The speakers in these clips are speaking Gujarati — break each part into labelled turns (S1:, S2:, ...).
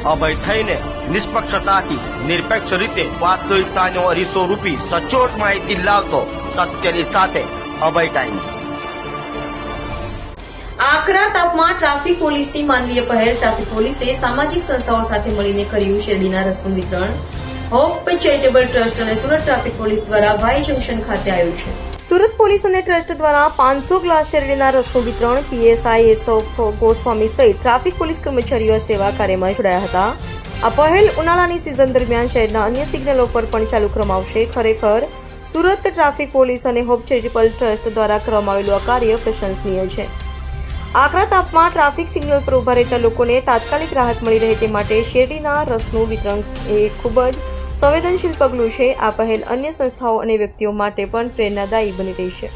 S1: અભય થઈને નિષ્પક્ષતાથી નિરપેક્ષ રીતે વાસ્તવિકતાનો અરીસો રૂપી સચોટ માહિતી લાવતો સત્યની સાથે અભય ટાઈમ્સ।
S2: આકરા તાપમાં ટ્રાફિક પોલીસની માનવીય પહેલ। ટ્રાફિક પોલીસે સામાજિક સંસ્થાઓ સાથે મળીને કર્યું શેરડીના રસનું વિતરણ। હોપ ચેરિટેબલ ટ્રસ્ટ અને સુરત ટ્રાફિક પોલીસ દ્વારા વાય જંકશન ખાતે આયોજન। સુરત પોલીસ અને ટ્રસ્ટ દ્વારા 500 ગ્લાસ શેરડીના રસનું વિતરણ। પીએસઆઈ એસઓફ ગોસ્વામી સહિત ટ્રાફિક પોલીસ કર્મચારીઓ સેવા કાર્યમાં જોડાયા હતા। આ પહેલ ઉનાળાની સિઝન દરમિયાન શહેરના અન્ય સિગ્નલો પર પણ ચાલુ કરવામાં આવશે। ખરેખર સુરત ટ્રાફિક પોલીસ અને હોપ ચેરિટેબલ ટ્રસ્ટ દ્વારા કરવામાં આવેલું આ કાર્ય પ્રશંસનીય છે। આકરા તાપમાં ટ્રાફિક સિગ્નલ પર ઉભા રહેતા લોકોને તાત્કાલિક રાહત મળી રહે તે માટે શેરડીના રસનું વિતરણ એ ખૂબ જ સંવેદનશીલ પગલું છે। આ પહેલ અન્ય સંસ્થાઓ અને વ્યક્તિઓ માટે પણ પ્રેરણાદાયી બની રહી છે।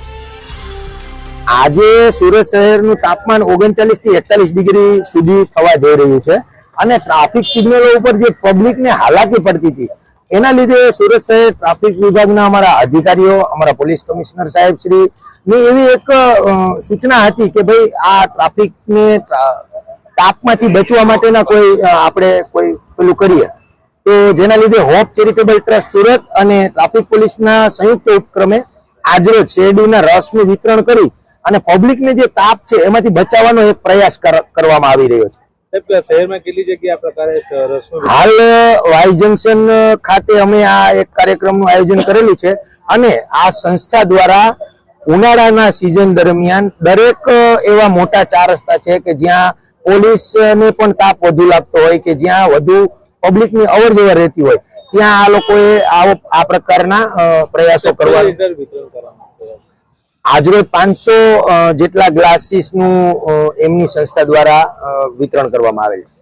S3: આજે સુરત શહેરનું તાપમાન 39 થી 41 ડિગ્રી સુધી થવા જઈ રહ્યું છે અને ટ્રાફિક સિગ્નલો ઉપર જે પબ્લિકને હાલાકી પડતી હતી એના લીધે સુરત શહેર ટ્રાફિક વિભાગના અમારા અધિકારીઓ, અમારા પોલીસ કમિશનર સાહેબ શ્રી ની એવી એક સૂચના હતી કે ભાઈ આ ટ્રાફિકને તાપમાંથી બચવા માટેના કોઈ આપણે કોઈ પેલું કરીએ, તો જેના લીધે હોપ ચેરિટેબલ ટ્રસ્ટ સુરત અને ટ્રાફિક પોલીસના સંયુક્ત ઉપક્રમે આજરોજ શેરડીના રસનું વિતરણ કરી અને પબ્લિકને જે તાપ છે એમાંથી બચાવવાનો એક પ્રયાસ કરવામાં આવી રહ્યો છે।
S4: શહેરમાં કેટલી જગ્યાએ આ પ્રકારે
S3: હાલ વાય જંકશન ખાતે અમે આ એક કાર્યક્રમનું આયોજન કરેલું છે અને આ સંસ્થા દ્વારા ઉનાળાના સિઝન દરમિયાન દરેક એવા મોટા 4 રસ્તા છે કે જ્યાં પોલીસને પણ તાપ વધુ લાગતો હોય કે જ્યાં વધુ પબ્લિકની અવર જવર રહેતી હોય ત્યાં આ લોકોએ આ પ્રકારના પ્રયાસો કરવા આજરોજ 500 જેટલા ગ્લાસીસનું એમની સંસ્થા દ્વારા વિતરણ કરવામાં આવેલ છે।